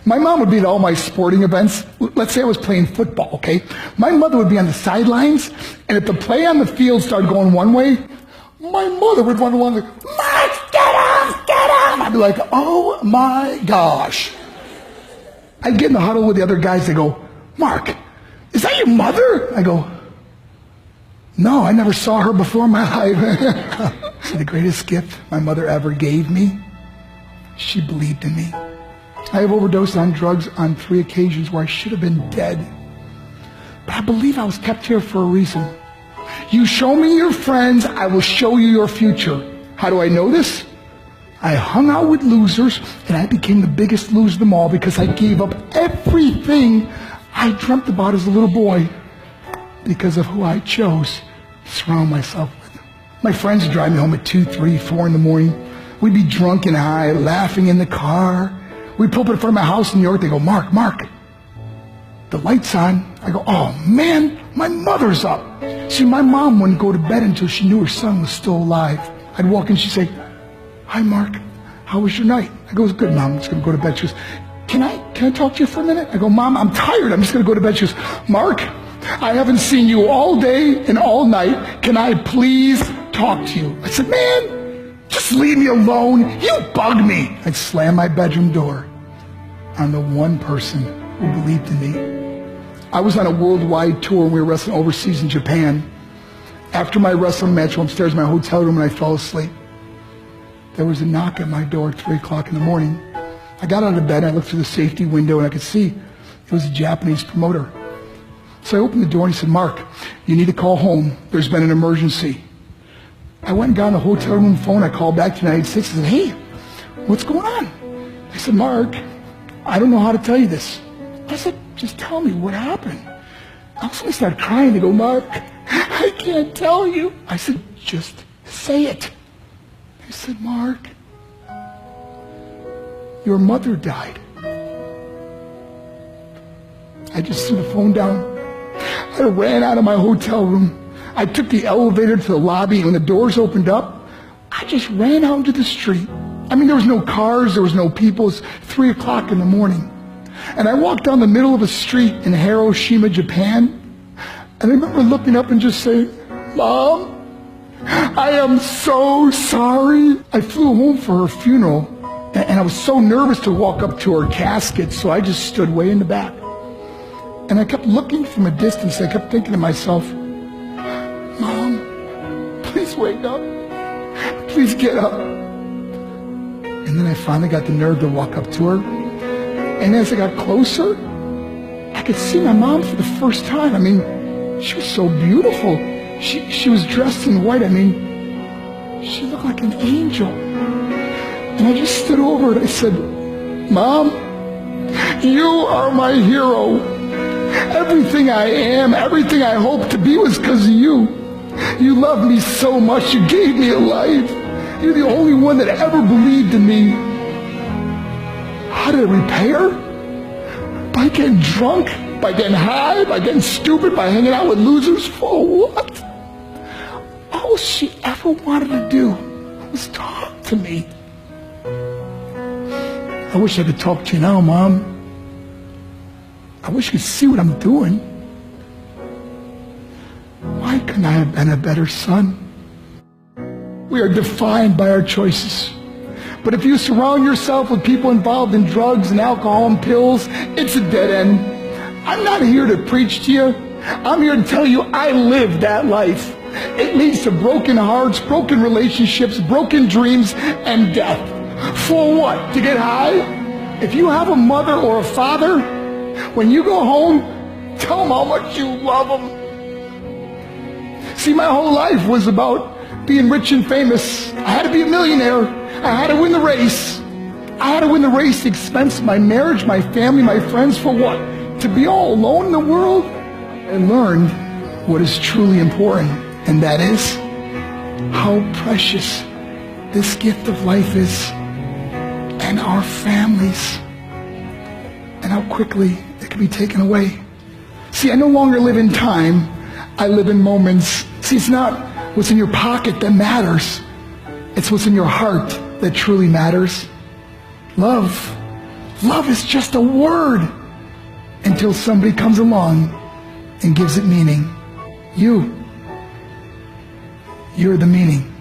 My mom would be at all my sporting events. Let's say I was playing football, okay? My mother would be on the sidelines, and if the play on the field started going one way, my mother would run along like, Mark, get off, get off! I'd be like, oh my gosh. I'd get in the huddle with the other guys, they go, Mark, is that your mother? I go, no, I never saw her before in my life. See, the greatest gift my mother ever gave me, she believed in me. I have overdosed on drugs on 3 occasions where I should have been dead. But I believe I was kept here for a reason. You show me your friends, I will show you your future. How do I know this? I hung out with losers, and I became the biggest loser of them all because I gave up everything I dreamt about as a little boy because of who I chose to surround myself with. My friends would drive me home at 2, 3, 4 in the morning. We'd be drunk and high, laughing in the car. We'd pull up in front of my house in New York. They go, Mark, the light's on. I go, oh man, my mother's up. See, my mom wouldn't go to bed until she knew her son was still alive. I'd walk in, she'd say, hi Mark, how was your night? I go, it was good, Mom, I'm just gonna go to bed. She goes, can I talk to you for a minute? I go, Mom, I'm tired, I'm just gonna go to bed. She goes, Mark, I haven't seen you all day and all night. Can I please talk to you? I said, man, just leave me alone. You bug me. I'd slam my bedroom door on the one person who believed in me. I was on a worldwide tour and we were wrestling overseas in Japan. After my wrestling match, I went upstairs in my hotel room and I fell asleep. There was a knock at my door at 3 o'clock in the morning. I got out of bed, I looked through the safety window and I could see it was a Japanese promoter. So I opened the door and he said, Mark, you need to call home. There's been an emergency. I went and got on the hotel room phone. I called back to the United States and said, hey, what's going on? I said, Mark, I don't know how to tell you this. I said, just tell me what happened. I suddenly started crying. They go, Mark, I can't tell you. I said, just say it. They said, Mark, your mother died. I just threw the phone down. I ran out of my hotel room. I took the elevator to the lobby, and when the doors opened up, I just ran out into the street. I mean, there was no cars, there was no people. It was 3 o'clock in the morning. And I walked down the middle of a street in Hiroshima, Japan, and I remember looking up and just saying, Mom, I am so sorry. I flew home for her funeral, and I was so nervous to walk up to her casket, so I just stood way in the back. And I kept looking from a distance. I kept thinking to myself, Mom, please wake up. Please get up. And then I finally got the nerve to walk up to her. And as I got closer, I could see my mom for the first time. I mean, she was so beautiful. She was dressed in white. I mean, she looked like an angel. And I just stood over her and I said, Mom, you are my hero. Everything I am, everything I hope to be was because of you. You loved me so much, you gave me a life. You're the only one that ever believed in me. How did I repay her? By getting drunk, by getting high, by getting stupid, by hanging out with losers? For what? All she ever wanted to do was talk to me. I wish I could talk to you now, Mom. I wish you could see what I'm doing. Why couldn't I have been a better son? We are defined by our choices. But if you surround yourself with people involved in drugs and alcohol and pills, it's a dead end. I'm not here to preach to you. I'm here to tell you I lived that life. It leads to broken hearts, broken relationships, broken dreams, and death. For what? To get high? If you have a mother or a father, when you go home, tell them how much you love them. See, my whole life was about being rich and famous. I had to be a millionaire. I had to win the race. I had to win the race at the expense of my marriage, my family, my friends. For what? To be all alone in the world? I learned what is truly important, and that is how precious this gift of life is, and our families, and how quickly it can be taken away. See, I no longer live in time. I live in moments. See, it's not what's in your pocket that matters. It's what's in your heart that truly matters. Love Love is just a word until somebody comes along and gives it meaning. You're the meaning.